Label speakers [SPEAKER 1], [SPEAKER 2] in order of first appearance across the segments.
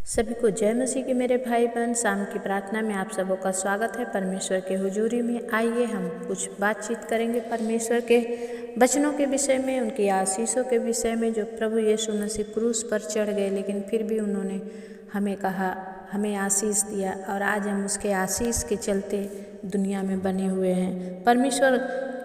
[SPEAKER 1] सभी को जय मसीह के मेरे भाई बहन। शाम की प्रार्थना में आप सबों का स्वागत है। परमेश्वर के हुजूरी में आइए हम कुछ बातचीत करेंगे परमेश्वर के वचनों के विषय में, उनकी आशीषों के विषय में। जो प्रभु यीशु मसीह क्रूस पर चढ़ गए, लेकिन फिर भी उन्होंने हमें कहा, हमें आशीष दिया, और आज हम उसके आशीष के चलते दुनिया में बने हुए हैं। परमेश्वर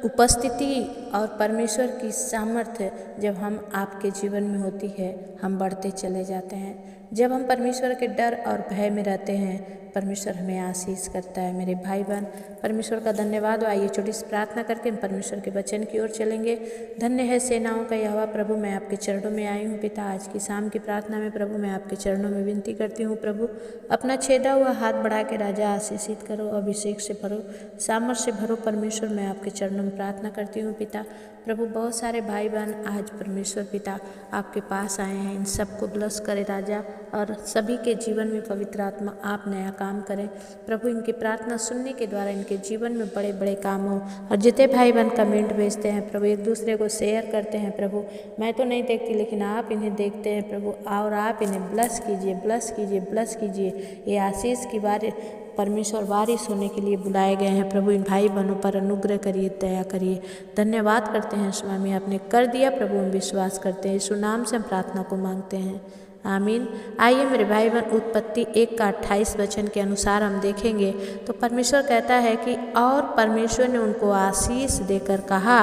[SPEAKER 1] उपस्थिति और परमेश्वर की सामर्थ्य जब हम आपके जीवन में होती है, हम बढ़ते चले जाते हैं। जब हम परमेश्वर के डर और भय में रहते हैं, परमेश्वर हमें आशीष करता है। मेरे भाई बहन, परमेश्वर का धन्यवाद हो। आइए छोटी सी प्रार्थना करके हम परमेश्वर के वचन की ओर चलेंगे। धन्य है सेनाओं का यहोवा प्रभु, मैं आपके चरणों में आई हूँ। पिता, आज की शाम की प्रार्थना में प्रभु मैं आपके चरणों में विनती करती हूँ। प्रभु अपना छेदा हुआ हाथ बढ़ा के राजा आशीषित करो, अभिषेक से भरो, सामर्थ से भरो। परमेश्वर मैं आपके चरणों में प्रार्थना करती हूँ। पिता प्रभु, बहुत सारे भाई बहन आज परमेश्वर पिता आपके पास आए हैं, इन सबको ब्लस करे राजा, और सभी के जीवन में पवित्र आत्मा आप नया काम करें। प्रभु इनकी प्रार्थना सुनने के द्वारा इनके जीवन में बड़े बड़े काम हो। और जितने भाई बहन कमेंट भेजते हैं प्रभु, एक दूसरे को शेयर करते हैं प्रभु, मैं तो नहीं देखती लेकिन आप इन्हें देखते हैं प्रभु, और आप इन्हें ब्लस कीजिए, ब्लस कीजिए, ब्लस कीजिए। ये आशीष की बार परमेश्वर वारिस होने के लिए बुलाए गए हैं। प्रभु इन भाई बहनों पर अनुग्रह करिए, दया करिए। धन्यवाद करते हैं स्वामी, आपने कर दिया प्रभु, हम विश्वास करते हैं। यीशु नाम से हम प्रार्थना को मांगते हैं, आमीन। आइए मेरे भाई बहन, उत्पत्ति 1:28 वचन के अनुसार हम देखेंगे तो परमेश्वर कहता है कि और परमेश्वर ने उनको आशीष देकर कहा,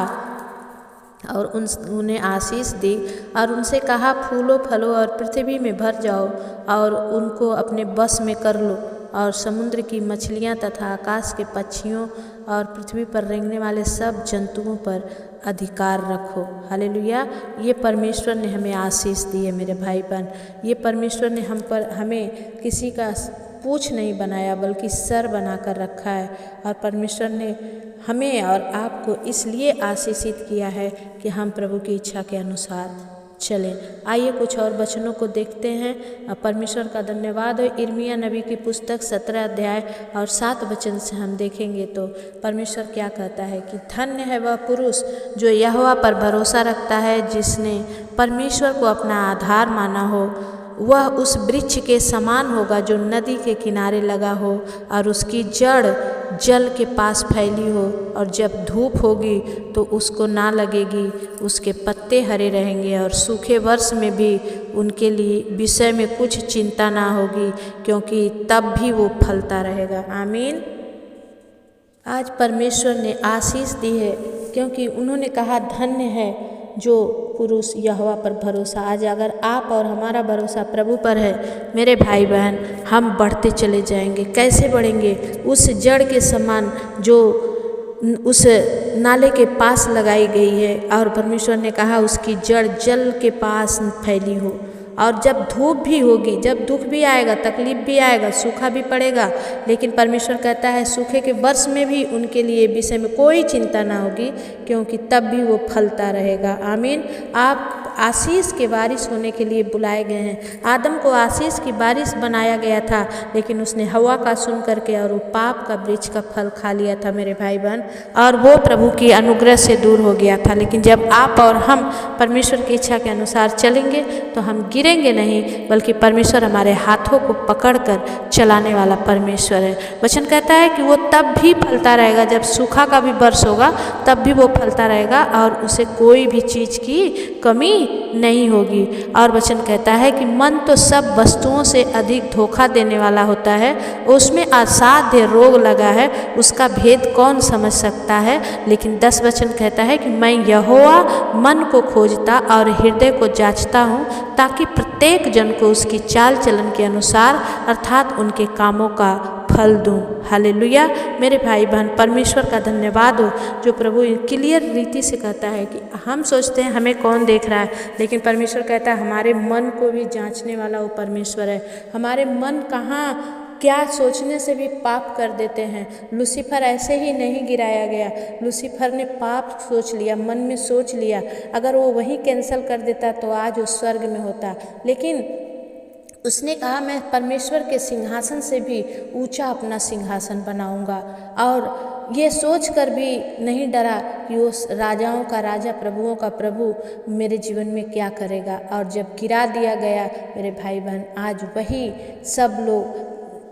[SPEAKER 1] और उन्हें आशीष दी और उनसे कहा, फूलो फलो और पृथ्वी में भर जाओ और उनको अपने बस में कर लो, और समुद्र की मछलियाँ तथा आकाश के पक्षियों और पृथ्वी पर रेंगने वाले सब जंतुओं पर अधिकार रखो। हालेलुया। ये परमेश्वर ने हमें आशीष दी है मेरे भाई बहन। ये परमेश्वर ने हमें किसी का पूँछ नहीं बनाया बल्कि सर बनाकर रखा है। और परमेश्वर ने हमें और आपको इसलिए आशीषित किया है कि हम प्रभु की इच्छा के अनुसार चलें। आइए कुछ और वचनों को देखते हैं। परमेश्वर का धन्यवाद हो। यिर्मयाह नबी की पुस्तक 17 अध्याय और 7 वचन से हम देखेंगे तो परमेश्वर क्या कहता है कि धन्य है वह पुरुष जो यहोवा पर भरोसा रखता है, जिसने परमेश्वर को अपना आधार माना हो। वह उस वृक्ष के समान होगा जो नदी के किनारे लगा हो और उसकी जड़ जल के पास फैली हो, और जब धूप होगी तो उसको ना लगेगी। उसके पत्ते हरे रहेंगे और सूखे वर्ष में भी उनके लिए विषय में कुछ चिंता ना होगी, क्योंकि तब भी वो फलता रहेगा। आमीन। आज परमेश्वर ने आशीष दी है क्योंकि उन्होंने कहा, धन्य है जो पुरुष यहोवा पर भरोसा। आज अगर आप और हमारा भरोसा प्रभु पर है मेरे भाई बहन, हम बढ़ते चले जाएंगे। कैसे बढ़ेंगे? उस जड़ के समान जो उस नाले के पास लगाई गई है, और परमेश्वर ने कहा उसकी जड़ जल के पास फैली हो। और जब धूप भी होगी, जब दुख भी आएगा, तकलीफ भी आएगा, सूखा भी पड़ेगा, लेकिन परमेश्वर कहता है सूखे के वर्ष में भी उनके लिए विषय में कोई चिंता ना होगी, क्योंकि तब भी वो फलता रहेगा। आमीन। आप आशीष के वारिस होने के लिए बुलाए गए हैं। आदम को आशीष की वारिस बनाया गया था, लेकिन उसने हवा का सुन करके और वो पाप का वृक्ष का फल खा लिया था मेरे भाई बहन, और वो प्रभु की अनुग्रह से दूर हो गया था। लेकिन जब आप और हम परमेश्वर की इच्छा के अनुसार चलेंगे तो हम गिरेंगे नहीं, बल्कि परमेश्वर हमारे हाथों को पकड़कर चलाने वाला परमेश्वर है। वचन कहता है कि वो तब भी फलता रहेगा, जब सूखा का भी वर्ष होगा तब भी वो फलता रहेगा और उसे कोई भी चीज़ की कमी नहीं होगी। और वचन कहता है कि मन तो सब वस्तुओं से अधिक धोखा देने वाला होता है, उसमें असाध्य रोग लगा है, उसका भेद कौन समझ सकता है। लेकिन 10 वचन कहता है कि मैं यहोवा मन को खोजता और हृदय को जांचता हूँ, ताकि प्रत्येक जन को उसकी चाल चलन के अनुसार अर्थात उनके कामों का फल दूँ। हालेलुया। मेरे भाई बहन, परमेश्वर का धन्यवाद हो जो प्रभु क्लियर रीति से कहता है कि हम सोचते हैं हमें कौन देख रहा है, लेकिन परमेश्वर कहता है हमारे मन को भी जांचने वाला वो परमेश्वर है। हमारे मन कहाँ क्या सोचने से भी पाप कर देते हैं। लूसीफर ऐसे ही नहीं गिराया गया। लूसीफर ने पाप सोच लिया, मन में सोच लिया। अगर वो वही कैंसिल कर देता तो आज वो स्वर्ग में होता, लेकिन उसने कहा मैं परमेश्वर के सिंहासन से भी ऊंचा अपना सिंहासन बनाऊंगा, और ये सोच कर भी नहीं डरा कि उस राजाओं का राजा प्रभुओं का प्रभु मेरे जीवन में क्या करेगा। और जब गिरा दिया गया मेरे भाई बहन, आज वही सब लोग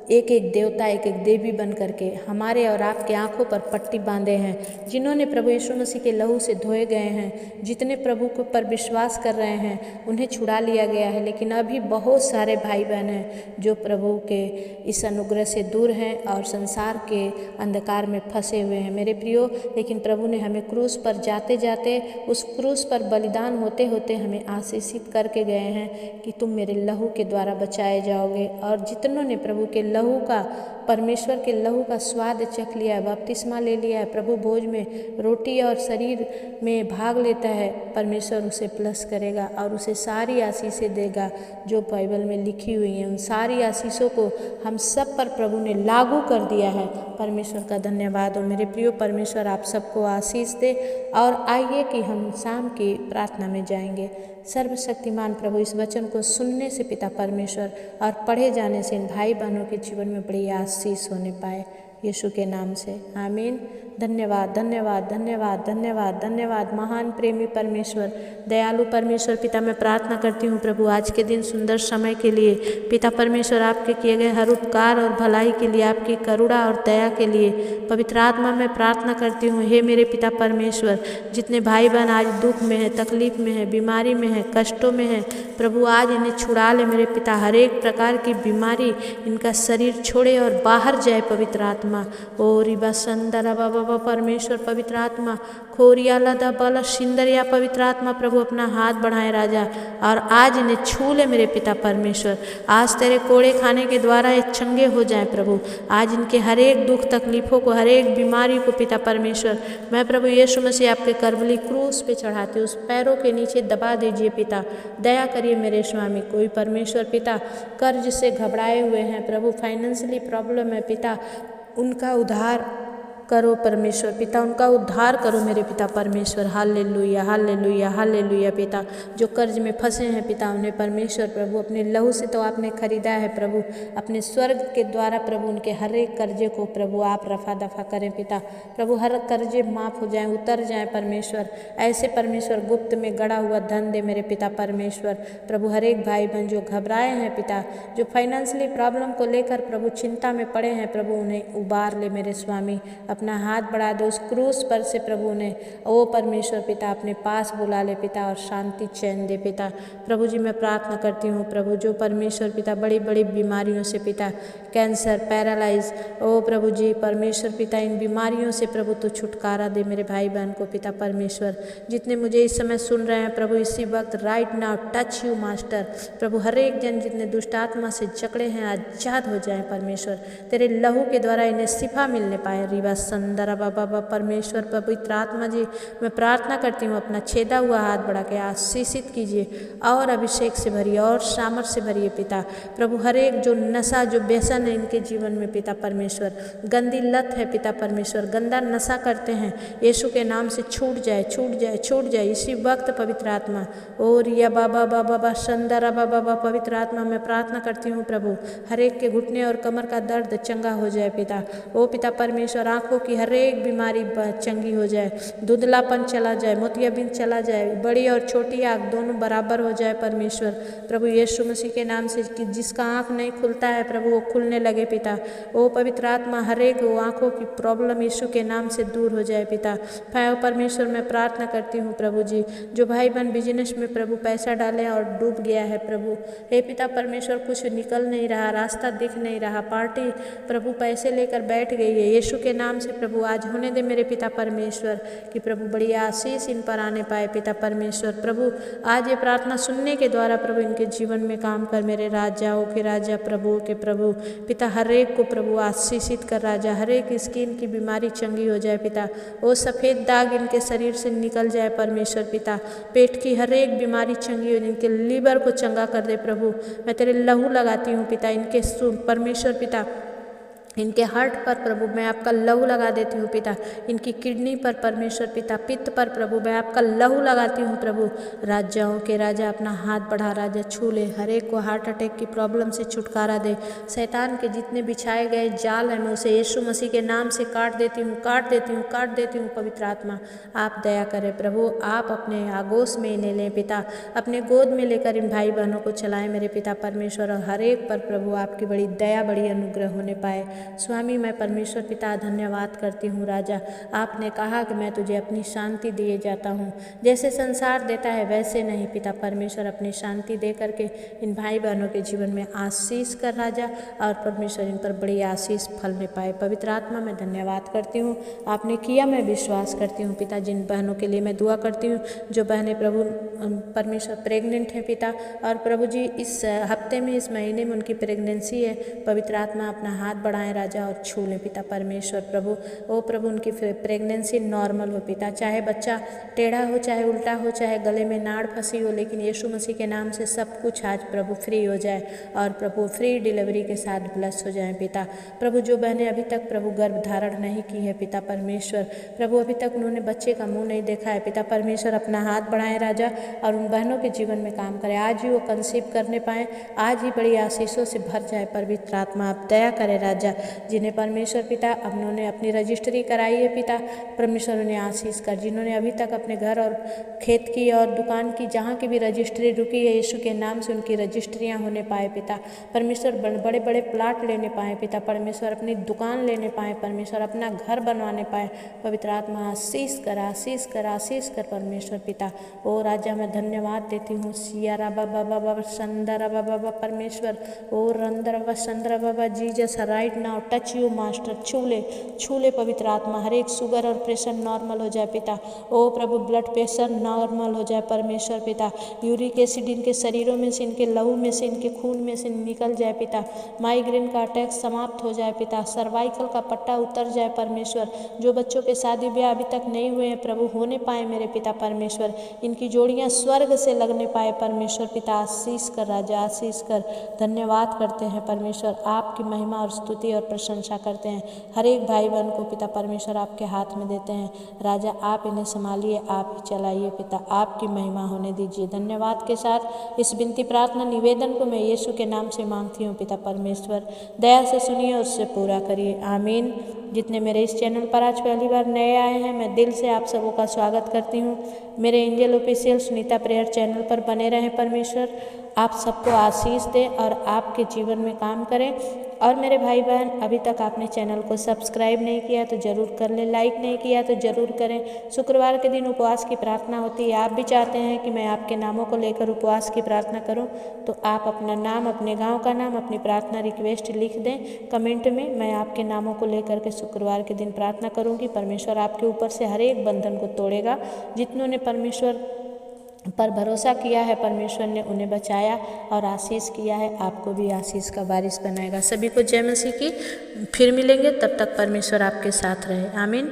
[SPEAKER 1] एक एक देवता एक एक देवी बन करके हमारे और आपके आँखों पर पट्टी बांधे हैं। जिन्होंने प्रभु यीशु मसीह के लहू से धोए गए हैं, जितने प्रभु को पर विश्वास कर रहे हैं, उन्हें छुड़ा लिया गया है। लेकिन अभी बहुत सारे भाई बहन हैं जो प्रभु के इस अनुग्रह से दूर हैं और संसार के अंधकार में फंसे हुए हैं मेरे प्रियो। लेकिन प्रभु ने हमें क्रूस पर जाते जाते, उस क्रूस पर बलिदान होते होते हमें आशीषित करके गए हैं कि तुम मेरे लहू के द्वारा बचाए जाओगे। और जितनों ने प्रभु के लहू का, परमेश्वर के लहू का स्वाद चख लिया है, बपतिस्मा ले लिया है, प्रभु भोज में रोटी और शरीर में भाग लेता है, परमेश्वर उसे प्लस करेगा और उसे सारी आशीषें देगा जो बाइबल में लिखी हुई हैं। उन सारी आशीषों को हम सब पर प्रभु ने लागू कर दिया है। परमेश्वर का धन्यवाद हो मेरे प्रियो। परमेश्वर आप सबको आशीष दे। और आइए कि हम शाम की प्रार्थना में जाएंगे। सर्वशक्तिमान प्रभु, इस वचन को सुनने से पिता परमेश्वर और पढ़े जाने से इन भाई बहनों के जीवन में बड़ी आशीष होने पाए, यीशु के नाम से आमीन। धन्यवाद धन्यवाद धन्यवाद धन्यवाद धन्यवाद। महान प्रेमी परमेश्वर, दयालु परमेश्वर पिता, मैं प्रार्थना करती हूँ प्रभु आज के दिन सुंदर समय के लिए। पिता परमेश्वर, आपके किए गए हर उपकार और भलाई के लिए, आपकी करुणा और दया के लिए पवित्र आत्मा में प्रार्थना करती हूँ। हे मेरे पिता परमेश्वर, जितने भाई बहन आज दुख में है, तकलीफ में है, बीमारी में है, कष्टों में है, प्रभु आज इन्हें छुड़ा ले मेरे पिता। हर एक प्रकार की बीमारी इनका शरीर छोड़े और बाहर जाए पवित्र आत्मा। ओ रिबा संदरा बाबा परमेश्वर, पवित्र आत्मा खोरिया लदा बल सिंदरिया, पवित्र आत्मा प्रभु अपना हाथ बढ़ाए राजा और आज इन्हें छू ले मेरे पिता परमेश्वर। आज तेरे कोड़े खाने के द्वारा ये चंगे हो जाए प्रभु। आज इनके हर एक दुख तकलीफों को, हर एक बीमारी को पिता परमेश्वर मैं प्रभु यीशु मसीह आपके करबली क्रूस पे चढ़ाती हूँ, उस पैरों के नीचे दबा दीजिए पिता। दया करिए मेरे स्वामी। कोई परमेश्वर पिता कर्ज से घबराए हुए हैं प्रभु, फाइनेंशियली प्रॉब्लम है पिता, उनका उद्धार करो परमेश्वर पिता, उनका उद्धार करो मेरे पिता परमेश्वर। हालेलुया हालेलुया हालेलुया पिता। जो कर्ज में फंसे हैं पिता, उन्हें परमेश्वर प्रभु अपने लहू से तो आपने खरीदा है प्रभु, अपने स्वर्ग के द्वारा प्रभु उनके हर एक कर्जे को प्रभु आप रफा दफा करें पिता। प्रभु हर कर्जे माफ़ हो जाएं, उतर जाएं परमेश्वर। ऐसे परमेश्वर गुप्त में गड़ा हुआ धन दे मेरे पिता परमेश्वर। प्रभु हर एक भाई बहन जो घबराए हैं पिता, जो फाइनेंशियली प्रॉब्लम को लेकर प्रभु चिंता में पड़े हैं प्रभु, उन्हें उबार ले मेरे स्वामी। अपना हाथ बढ़ा दो उस क्रूस पर से प्रभु ने, ओ परमेश्वर पिता अपने पास बुला ले पिता और शांति चैन दे पिता। प्रभु जी मैं प्रार्थना करती हूँ प्रभु, जो परमेश्वर पिता बड़ी बड़ी बीमारियों से पिता, कैंसर, पैरालाइज, ओ प्रभु जी परमेश्वर पिता इन बीमारियों से प्रभु तो छुटकारा दे मेरे भाई बहन को पिता परमेश्वर। जितने मुझे इस समय सुन रहे हैं प्रभु, इसी वक्त right now touch you master. प्रभु हर एक जन जितने दुष्ट आत्मा से जकड़े हैं आजाद हो जाए परमेश्वर, तेरे लहू के द्वारा इन्हें शिफा मिलने पाए। रिवा संदरा बाबा परमेश्वर पवित्र आत्मा जी मैं प्रार्थना करती हूँ, अपना छेदा हुआ हाथ बढ़ा के आशीषित कीजिए और अभिषेक से भरिए और सामर्थ से भरिए पिता। प्रभु हर एक जो नशा, जो व्यसन है इनके जीवन में पिता परमेश्वर, गंदी लत है पिता परमेश्वर, गंदा नशा करते हैं, यीशु के नाम से छूट जाए छूट जाए छूट जाए इसी वक्त पवित्र आत्मा। ओ रिया बाबा बाबा संदरा बाबा पवित्र आत्मा मैं प्रार्थना करती हूँ प्रभु, हर एक के घुटने और कमर का दर्द चंगा हो जाए पिता। ओ पिता परमेश्वर आँखों की हर एक बीमारी चंगी हो जाए, धुंधलापन चला जाए, मोतियाबिंद चला जाए, बड़ी और छोटी आँख दोनों बराबर हो जाए परमेश्वर। प्रभु यीशु मसीह के नाम से कि जिसका आँख नहीं खुलता है प्रभु वो खुलने लगे पिता। ओ पवित्र आत्मा हर एक वो आँखों की प्रॉब्लम यीशु के नाम से दूर हो जाए पिता। परमेश्वर मैं प्रार्थना करती हूँ प्रभु जी, जो भाई बहन बिजनेस में प्रभु पैसा डाले और डूब गया है प्रभु, हे पिता परमेश्वर कुछ निकल नहीं रहा, रास्ता दिख नहीं रहा, पार्टी प्रभु पैसे लेकर बैठ गई है, यीशु के नाम से प्रभु आज होने दे मेरे पिता परमेश्वर कि प्रभु बड़ी आशीष इन पर आने पाए पिता परमेश्वर। प्रभु आज ये प्रार्थना सुनने के द्वारा प्रभु इनके जीवन में काम कर मेरे राजाओं के राजा, प्रभु के प्रभु पिता, हर एक को प्रभु आशीषित कर राजा, हर एक स्किन की बीमारी चंगी हो जाए पिता, वो सफ़ेद दाग इनके शरीर से निकल जाए परमेश्वर पिता, पेट की हर एक बीमारी चंगी हो, इनके लीवर को चंगा कर दे प्रभु। मैं तेरे लहू लगाती हूँ पिता, इनके परमेश्वर पिता इनके हार्ट पर प्रभु मैं आपका लहू लगा देती हूँ पिता। इनकी किडनी पर परमेश्वर पिता, पित्त पर प्रभु मैं आपका लहू लगाती हूँ प्रभु। राजाओं के राजा अपना हाथ बढ़ा राजा छू ले, हर एक को हार्ट अटैक की प्रॉब्लम से छुटकारा दे। शैतान के जितने बिछाए गए जाल हैं मैं उसे यीशु मसीह के नाम से काट देती हूँ, काट देती हूँ, काट देती हूँ। पवित्र आत्मा आप दया करें प्रभु, आप अपने आगोश में इन्हें लें पिता, अपने गोद में लेकर इन भाई बहनों को चलाएं मेरे पिता परमेश्वर। और हर एक पर प्रभु आपकी बड़ी दया, बड़ी अनुग्रह होने पाए। स्वामी मैं परमेश्वर पिता धन्यवाद करती हूँ राजा। आपने कहा कि मैं तुझे अपनी शांति दिए जाता हूँ, जैसे संसार देता है वैसे नहीं पिता परमेश्वर। अपनी शांति दे करके इन भाई बहनों के जीवन में आशीष कर राजा, और परमेश्वर इन पर बड़ी आशीष फलने पाए। पवित्र आत्मा मैं धन्यवाद करती हूँ, आपने किया मैं विश्वास करती हूँ पिता। जिन बहनों के लिए मैं दुआ करती हूँ, जो बहनें प्रभु परमेश्वर प्रेग्नेंट हैं पिता, और प्रभु जी इस हफ्ते में, इस महीने में उनकी प्रेगनेंसी है, पवित्र आत्मा अपना हाथ बढ़ाएं राजा और छू लें पिता परमेश्वर। प्रभु ओ प्रभु उनकी प्रेगनेंसी नॉर्मल हो पिता, चाहे बच्चा टेढ़ा हो, चाहे उल्टा हो, चाहे गले में नाड़ फंसी हो, लेकिन यीशु मसीह के नाम से सब कुछ आज प्रभु फ्री हो जाए, और प्रभु फ्री डिलीवरी के साथ ब्लेस हो जाए पिता। प्रभु जो बहनें अभी तक प्रभु गर्भ धारण नहीं की है पिता परमेश्वर, प्रभु अभी तक उन्होंने बच्चे का मुंह नहीं देखा है पिता परमेश्वर, अपना हाथ बढ़ाएं राजा और उन बहनों के जीवन में काम करें। आज ही वो कंसीव करने पाएँ, आज ही बड़ी आशीषों से भर जाए। पवित्र आत्मा आप दया करें राजा। जिन्हें परमेश्वर पिता अब उन्होंने अपनी रजिस्ट्री कराई है पिता परमेश्वर, उन्हें आशीष कर। जिन्होंने अभी तक अपने घर और खेत की और दुकान की जहाँ की भी रजिस्ट्री रुकी है, यीशु के नाम से उनकी रजिस्ट्रियाँ होने पाए पिता परमेश्वर। बड़े बड़े प्लाट लेने पाए पिता परमेश्वर, अपनी दुकान लेने पाए परमेश्वर, अपना घर बनवाने पाए। पवित्र आत्मा आशीष कर, आशीष कर, आशीष कर परमेश्वर पिता। ओ राजा मैं धन्यवाद देती हूँ। सियारा बाबा बाबा संदरा बाबा परमेश्वर, ओ रंदर बाबा संदरा बाबा Jesus right now touch you master, छू ले पवित्र आत्मा। हर एक शुगर और प्रेशर नॉर्मल हो जाए पिता। ओ प्रभु ब्लड प्रेशर नॉर्मल हो जाए परमेश्वर पिता। यूरिक एसिड इनके शरीरों में से, इनके लहू में से, इनके खून में से निकल जाए पिता। माइग्रेन का अटैक समाप्त हो जाए पिता। सर्वाइकल का पट्टा उतर जाए परमेश्वर। जो बच्चों के शादी ब्याह अभी तक नहीं हुए हैं प्रभु होने पाए मेरे पिता परमेश्वर। इनकी जोड़ियाँ स्वर्ग से लगने पाए परमेश्वर पिता। आशीष कर राजा, आशीष कर। धन्यवाद करते हैं परमेश्वर, आपकी महिमा और स्तुति और प्रशंसा करते हैं। हर एक भाई बहन को पिता परमेश्वर आपके हाथ में देते हैं राजा। आप इन्हें संभालिए, आप ही चलाइए पिता, आपकी महिमा होने दीजिए। धन्यवाद के साथ इस विनती प्रार्थना निवेदन को मैं यीशु के नाम से मांगती हूँ पिता परमेश्वर। दया से सुनिए और उससे पूरा करिए, आमीन। जितने मेरे इस चैनल पर आज पहली बार नए आए हैं, मैं दिल से आप सबों का स्वागत करती हूँ। मेरे angel official Sunita prayer channel पर बने रहें परमेश्वर। आप सबको आशीष दें और आपके जीवन में काम करें। और मेरे भाई बहन, अभी तक आपने चैनल को सब्सक्राइब नहीं किया तो ज़रूर कर लें, लाइक नहीं किया तो ज़रूर करें। शुक्रवार के दिन उपवास की प्रार्थना होती है। आप भी चाहते हैं कि मैं आपके नामों को लेकर उपवास की प्रार्थना करूं, तो आप अपना नाम, अपने गांव का नाम, अपनी प्रार्थना रिक्वेस्ट लिख दें कमेंट में। मैं आपके नामों को लेकर के शुक्रवार के दिन प्रार्थना करूँगी। परमेश्वर आपके ऊपर से हर एक बंधन को तोड़ेगा। जितनों ने परमेश्वर पर भरोसा किया है, परमेश्वर ने उन्हें बचाया और आशीष किया है। आपको भी आशीष का बारिश बनाएगा। सभी को जय मसीह की। फिर मिलेंगे, तब तक परमेश्वर आपके साथ रहे, आमीन।